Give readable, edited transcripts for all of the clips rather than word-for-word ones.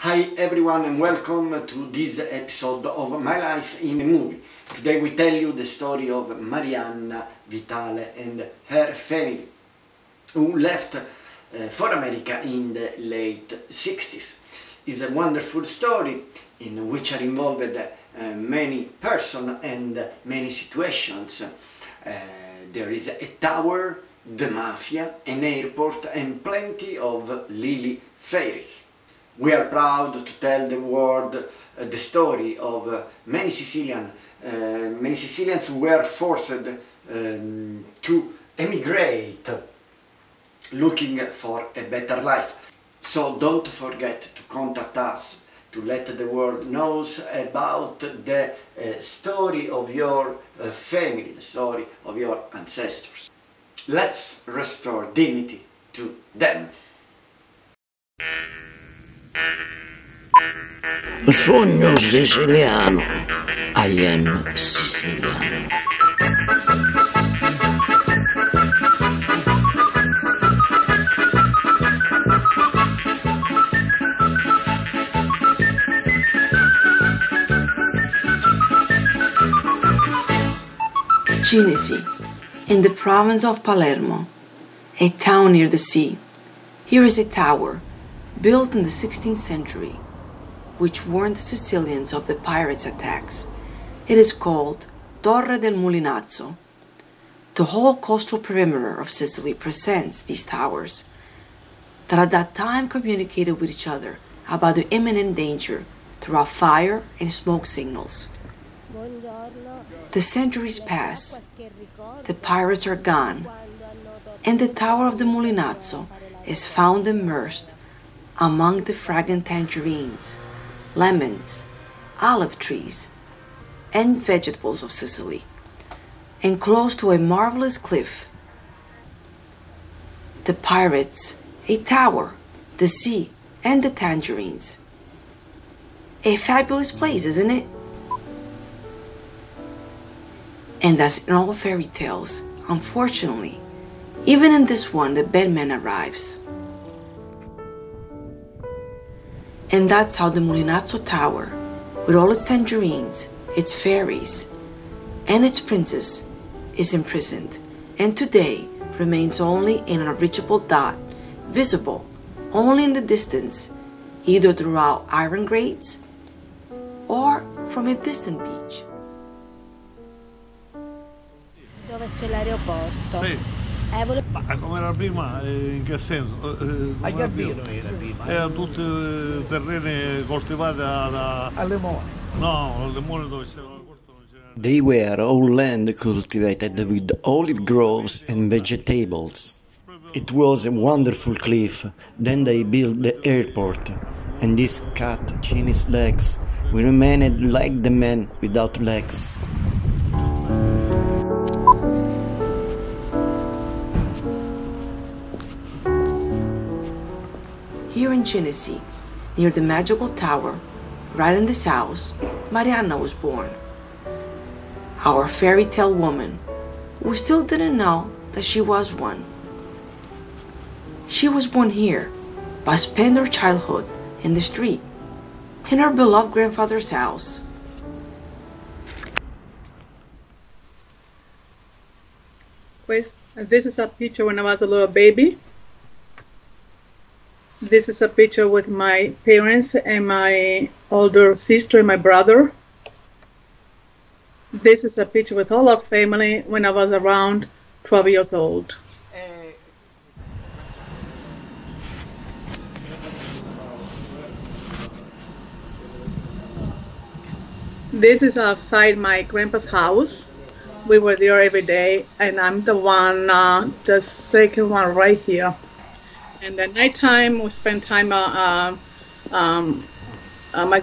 Hi everyone and welcome to this episode of My Life in a Movie. Today we tell you the story of Marianna Vitale and her family who left for America in the late 60s. It's a wonderful story in which are involved many persons and many situations. There is a tower, the mafia, an airport and plenty of lily fairies. We are proud to tell the world the story of many Sicilians who were forced to emigrate looking for a better life. So don't forget to contact us to let the world knows about the story of your family, the story of your ancestors. Let's restore dignity to them. Sogno siciliano, I am Siciliano. Sicily, in the province of Palermo, a town near the sea. Here is a tower, built in the 16th century, which warned the Sicilians of the pirates' attacks. It is called Torre del Mulinazzo. The whole coastal perimeter of Sicily presents these towers that at that time communicated with each other about the imminent danger through fire and smoke signals. The centuries pass, the pirates are gone, and the tower of the Mulinazzo is found immersed among the fragrant tangerines, lemons, olive trees, and vegetables of Sicily, and close to a marvelous cliff. The pirates, a tower, the sea, and the tangerines. A fabulous place, isn't it? And as in all fairy tales, unfortunately, even in this one, the bad man arrives. And that's how the Mulinazzo Tower, with all its tangerines, its fairies, and its princess, is imprisoned, and today remains only an unreachable dot, visible only in the distance, either throughout iron grates or from a distant beach. Dove c'è l'aeroporto? Sì. Ma come era prima? In che senso? A Garbino era prima. Erano tutti terreni coltivati a limone. No, a limone dove c'era la corte non c'era. They were all land cultivated with olive groves and vegetables. It was a wonderful cliff. Then they built the airport, and these cut Chinese legs we remained like the man without legs. Here in Sicily, near the magical tower, right in this house, Marianna was born. Our fairy tale woman, who still didn't know that she was one. She was born here, but spent her childhood in the street, in her beloved grandfather's house. This is a picture when I was a little baby. This is a picture with my parents and my older sister and my brother. This is a picture with all our family when I was around 12 years old. This is outside my grandpa's house. We were there every day, and I'm the one, the second one right here. And at nighttime, we spent time, my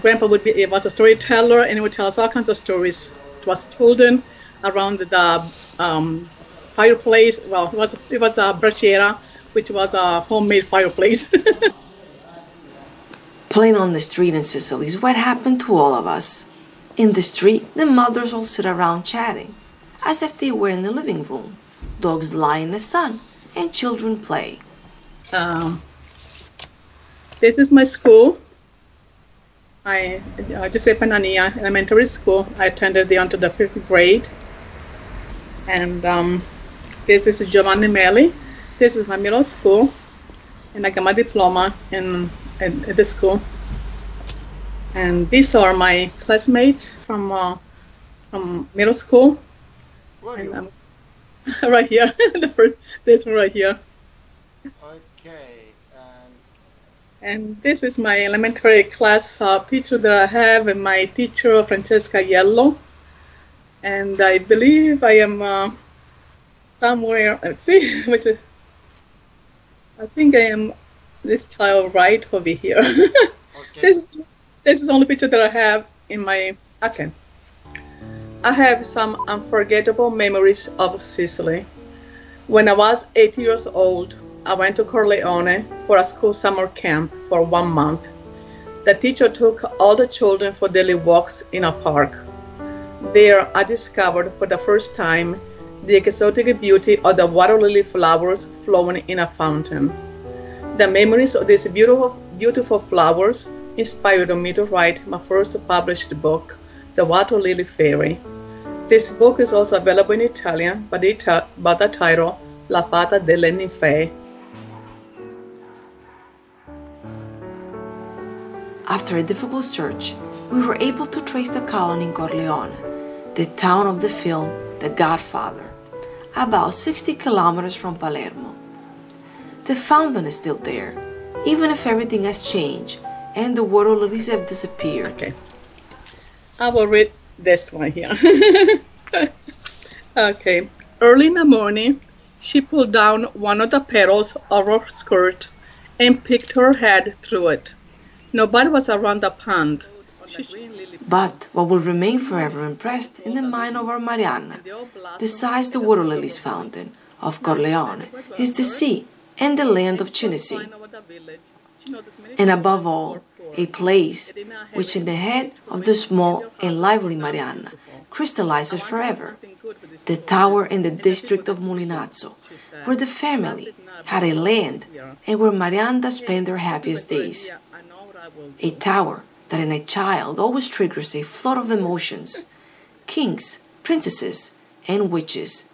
grandpa was a storyteller, and he would tell us all kinds of stories to us children around the fireplace. Well, it was a braciera, which was a homemade fireplace. Playing on the street in Sicily is what happened to all of us. In the street, the mothers all sit around chatting, as if they were in the living room. Dogs lie in the sun, and children play. This is my school. my Giuseppe Nania Elementary School. I attended there until the 5th grade. And this is Giovanni Melli. This is my middle school. And I got my diploma at the school. And these are my classmates from middle school. And, right here, this one right here. Okay. And this is my elementary class picture that I have, and my teacher, Francesca Yellow. And I believe I am somewhere, let's see, I think I am this child right over here. Okay. This is the only picture that I have in my, okay. I have some unforgettable memories of Sicily. When I was 8 years old, I went to Corleone for a school summer camp for 1 month. The teacher took all the children for daily walks in a park. There, I discovered for the first time the exotic beauty of the water lily flowers flowing in a fountain. The memories of these beautiful flowers inspired me to write my first published book, The Water Lily Fairy. This book is also available in Italian by the title La Fata delle Ninfee. After a difficult search, we were able to trace the colony in Corleone, the town of the film The Godfather, about 60 kilometers from Palermo. The fountain is still there, even if everything has changed and the water lilies have disappeared. Okay, I will read this one here. Okay, early in the morning, she pulled down one of the petals of her skirt and peeked her head through it. Nobody was around the pond. But what will remain forever impressed in the mind of our Marianna, besides the water lilies fountain of Corleone, is the sea and the land of Cinisi. And above all, a place which in the head of the small and lively Marianna crystallizes forever, the tower in the district of Mulinazzo, where the family had a land and where Marianna spent her happiest days. A tower that in a child always triggers a flood of emotions, kings, princesses, and witches,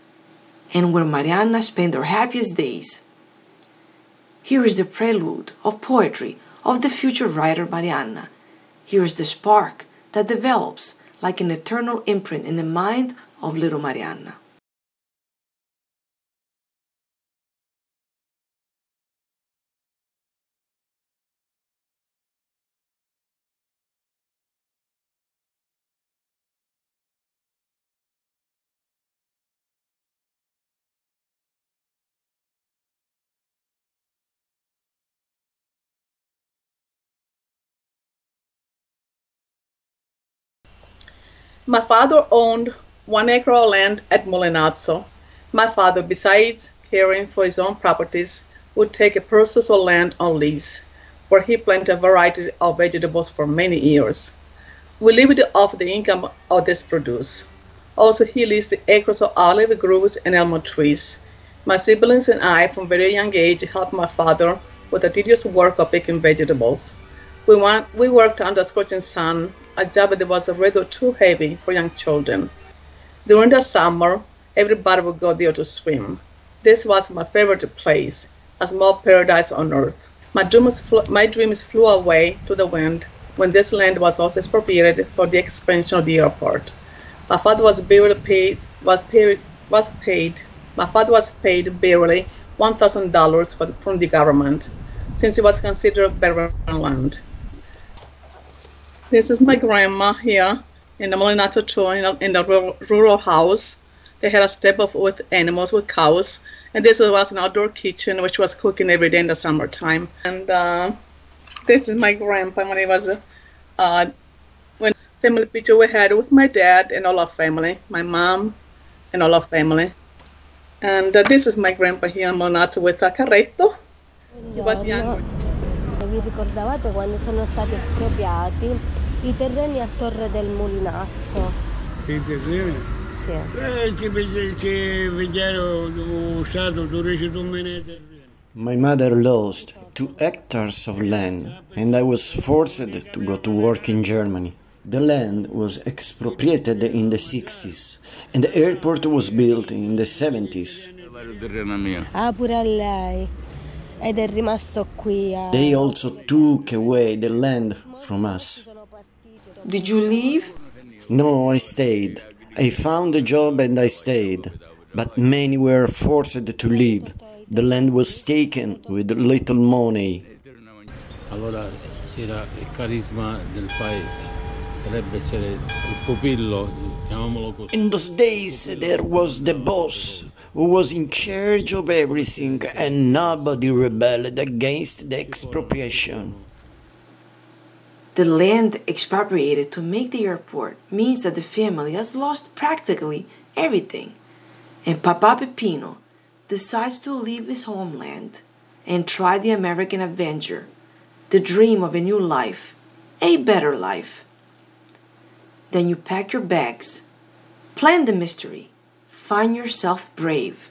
and where Marianna spent her happiest days. Here is the prelude of poetry of the future writer Marianna. Here is the spark that develops like an eternal imprint in the mind of little Marianna. My father owned 1 acre of land at Mulinazzo. My father, besides caring for his own properties, would take a parcel of land on lease, where he planted a variety of vegetables for many years. We lived off the income of this produce. Also, he leased acres of olive groves and almond trees. My siblings and I, from a very young age, helped my father with the tedious work of picking vegetables. We worked under the scorching sun, a job that was rather too heavy for young children. During the summer, everybody would go there to swim. This was my favorite place, a small paradise on earth. My dreams flew away to the wind when this land was also expropriated for the expansion of the airport. My father was paid barely $1,000 from the government, since it was considered barren land. This is my grandma here in the Mulinazzo town in the rural house. They had a stable with animals, with cows, and this was an outdoor kitchen which was cooking every day in the summertime. And this is my grandpa when he was when family picture we had with my dad and all our family, my mom and all our family. And this is my grandpa here in Mulinazzo with a carretto. He was young. Vi ricordavate quando sono stati espropriati i terreni a Torre del Mulinazzo? I terreni? Sì. Ci vediamo stato tu terreni. My mother lost 2 hectares of land, and I was forced to go to work in Germany. The land was expropriated in the 60s, and the airport was built in the 70s. Ah, pure a lei. Ed è rimasto qui a... They also took away the land from us. Did you leave? No, I stayed. I found a job and I stayed, but many were forced to leave. The land was taken with little money. Allora c'era il carisma del paese. C'era il pupillo, chiamiamolo così. In those days there was the boss who was in charge of everything, and nobody rebelled against the expropriation. The land expropriated to make the airport means that the family has lost practically everything, and Papa Peppino decides to leave his homeland and try the American adventure, the dream of a new life, a better life. Then you pack your bags, plan the mystery, find yourself brave.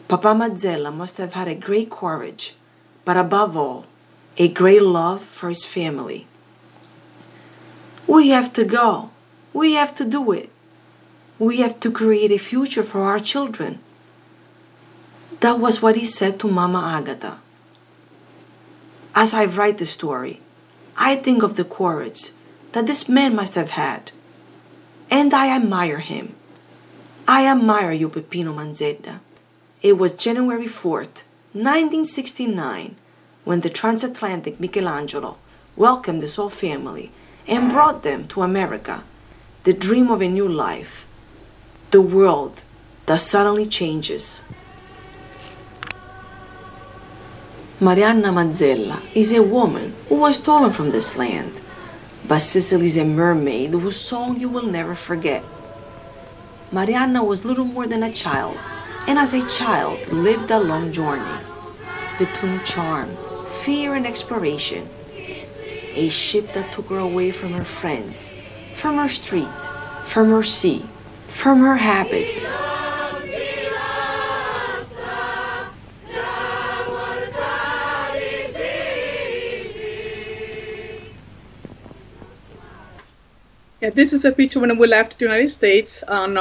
Papa Manzella must have had a great courage, but above all, a great love for his family. We have to go. We have to do it. We have to create a future for our children. That was what he said to Mama Agata. As I write the story, I think of the courage that this man must have had, and I admire him. I admire you, Peppino Manzella. It was January 4th, 1969, when the transatlantic Michelangelo welcomed his whole family and brought them to America, the dream of a new life, the world that suddenly changes. Marianna Manzella is a woman who was stolen from this land, but Sicily is a mermaid whose song you will never forget. Marianna was little more than a child, and as a child lived a long journey between charm, fear, and exploration. A ship that took her away from her friends, from her street, from her sea, from her habits. Yeah, this is a picture when we left the United States on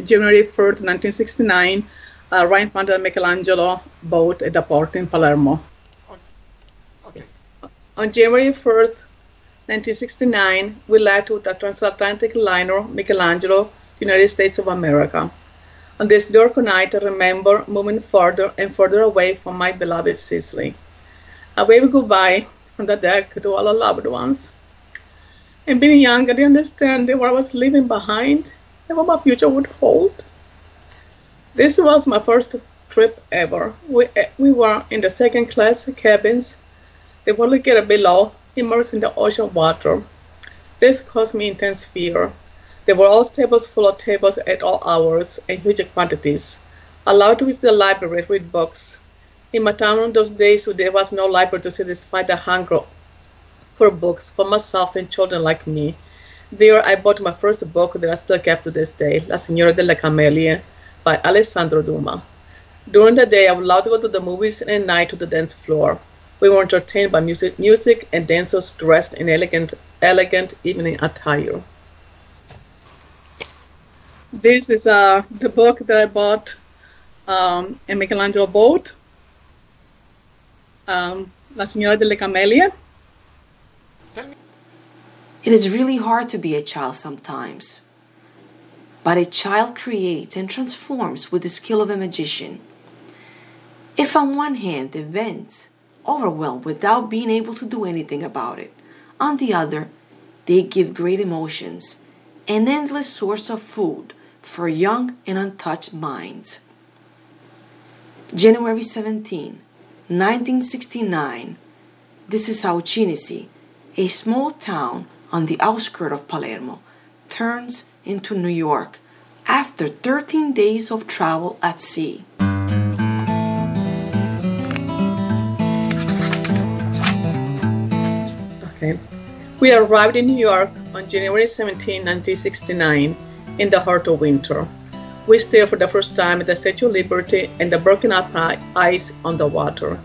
January 3rd, 1969, right in front of the Michelangelo boat at the port in Palermo. Okay. On January 4th, 1969, we left with the transatlantic liner Michelangelo, United States of America. On this dark night, I remember moving further and further away from my beloved Sicily. I waved goodbye from the deck to all our loved ones. And being young, I didn't understand what I was leaving behind and what my future would hold. This was my first trip ever. We were in the second-class cabins. They were located below, immersed in the ocean water. This caused me intense fear. There were all tables full of tables at all hours and huge quantities. Allowed to visit the library, read books. In my town in those days, there was no library to satisfy the hunger for books for myself and children like me. There I bought my first book that I still kept to this day, La Signora delle Camelie by Alessandro Dumas. During the day, I would love to go to the movies and at night to the dance floor. We were entertained by music and dancers dressed in elegant evening attire. This is the book that I bought in Michelangelo boat, La Signora delle Camelie. It is really hard to be a child sometimes, but a child creates and transforms with the skill of a magician. If on one hand events overwhelm without being able to do anything about it, on the other they give great emotions, an endless source of food for young and untouched minds. January 17, 1969, this is how Cinisi, a small town on the outskirts of Palermo, turns into New York after 13 days of travel at sea. Okay. We arrived in New York on January 17, 1969, in the heart of winter. We stayed for the first time at the Statue of Liberty and the broken up ice on the water.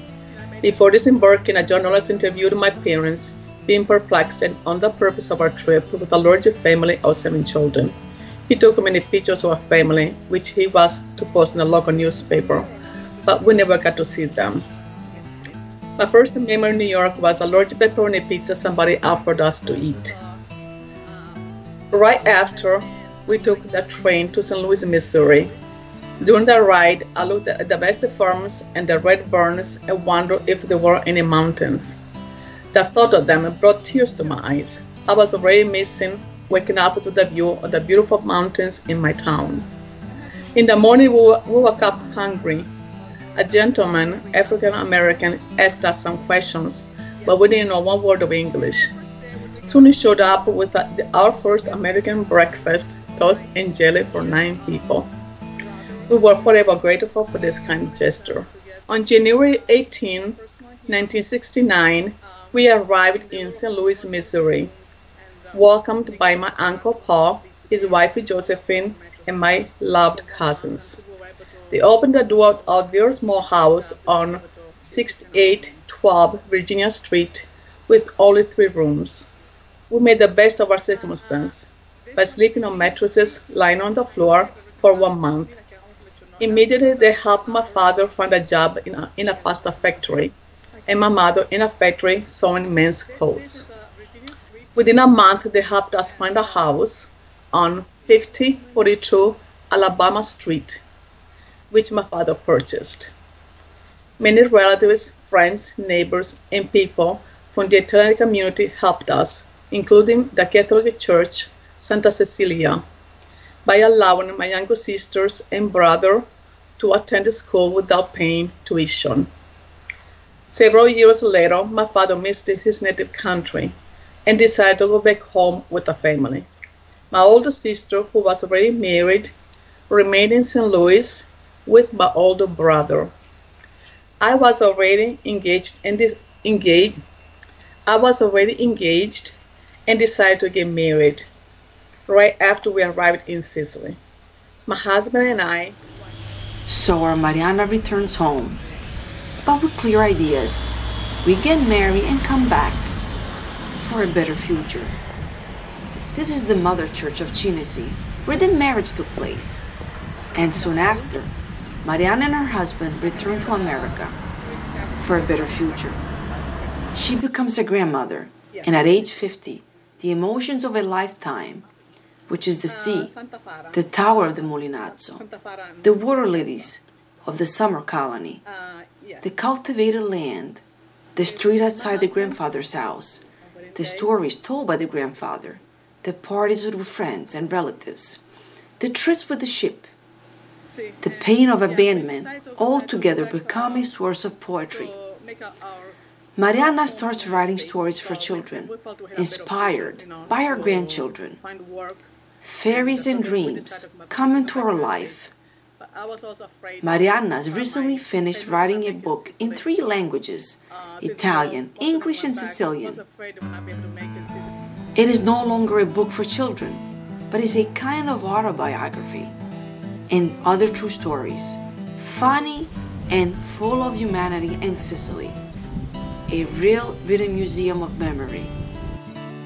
Before disembarking, a journalist interviewed my parents, being perplexed on the purpose of our trip with a large family of 7 children. He took many pictures of our family, which he was to post in a local newspaper, but we never got to see them. My first memory in New York was a large pepperoni pizza somebody offered us to eat. Right after, we took the train to St. Louis, Missouri. During the ride, I looked at the vast farms and the red barns and wondered if there were any mountains. The thought of them brought tears to my eyes. I was already missing waking up to the view of the beautiful mountains in my town. In the morning, we woke up hungry. A gentleman, African American, asked us some questions, but we didn't know one word of English. Soon he showed up with our first American breakfast, toast and jelly for 9 people. We were forever grateful for this kind gesture. On January 18, 1969, we arrived in St. Louis, Missouri, welcomed by my Uncle Paul, his wife Josephine, and my loved cousins. They opened the door of their small house on 6812 Virginia Street with only 3 rooms. We made the best of our circumstance by sleeping on mattresses lying on the floor for 1 month. Immediately, they helped my father find a job in a pasta factory, and my mother in a factory sewing men's clothes. Within a month, they helped us find a house on 5042 Alabama Street, which my father purchased. Many relatives, friends, neighbors, and people from the Italian community helped us, including the Catholic Church, Santa Cecilia, by allowing my younger sisters and brother to attend school without paying tuition. Several years later, my father missed his native country and decided to go back home with the family. My older sister, who was already married, remained in St. Louis with my older brother. I was already engaged and decided to get married right after we arrived in Sicily. My husband and I. So our Marianna returns home, but with clear ideas. We get married and come back for a better future. This is the mother church of Cinisi, where the marriage took place. And soon after, Marianna and her husband return to America for a better future. She becomes a grandmother, and at age 50, the emotions of a lifetime, which is the sea, the tower of the Mulinazzo, the water lilies of the summer colony, the cultivated land, the street outside the grandfather's house, the stories told by the grandfather, the parties with friends and relatives, the trips with the ship, the pain of abandonment, all together become a source of poetry. Marianna starts writing stories for children, inspired by her grandchildren. Fairies and dreams come into her life. Marianna has recently finished writing a book in 3 languages, Italian, English, and Sicilian. It is no longer a book for children, but is a kind of autobiography and other true stories, funny and full of humanity and Sicily. A real written museum of memory.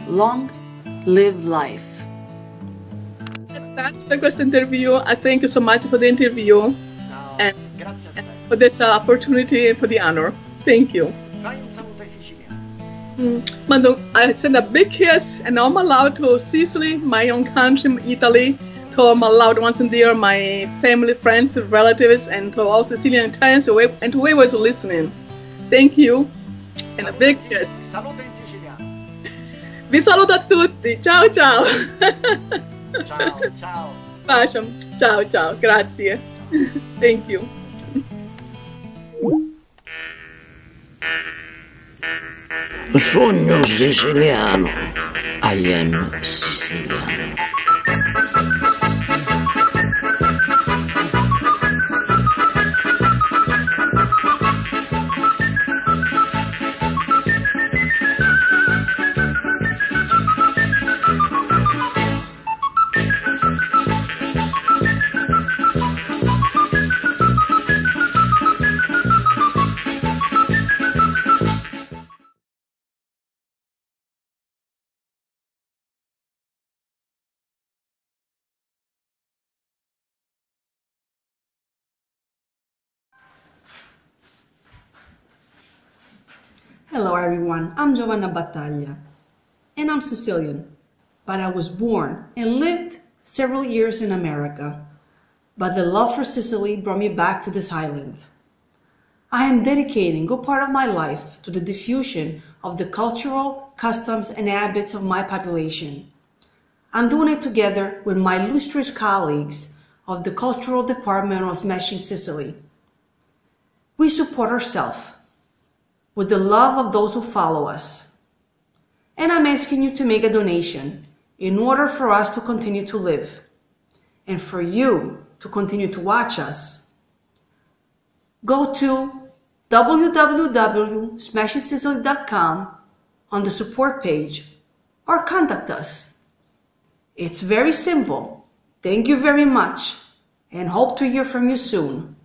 Long live life. That's the first interview. I thank you so much for the interview and for this opportunity and for the honor. Thank you. I send a big kiss and all my love to Sicily, my own country, Italy, to all my loved ones in there, my family, friends, relatives, and to all Sicilian Italians and whoever's listening. Thank you and a big kiss. Vi saluto a tutti. Ciao ciao. Ciao, ciao. Bacio. Ciao ciao. Grazie. Thank you. Sogno siciliano. I am siciliano. Hello everyone, I'm Giovanna Battaglia, and I'm Sicilian, but I was born and lived several years in America, but the love for Sicily brought me back to this island. I am dedicating a good part of my life to the diffusion of the cultural, customs, and habits of my population. I'm doing it together with my illustrious colleagues of the Cultural Department of Smashing Sicily. We support ourselves with the love of those who follow us. And I'm asking you to make a donation in order for us to continue to live and for you to continue to watch us. Go to www.smashingsicily.com on the support page or contact us. It's very simple. Thank you very much and hope to hear from you soon.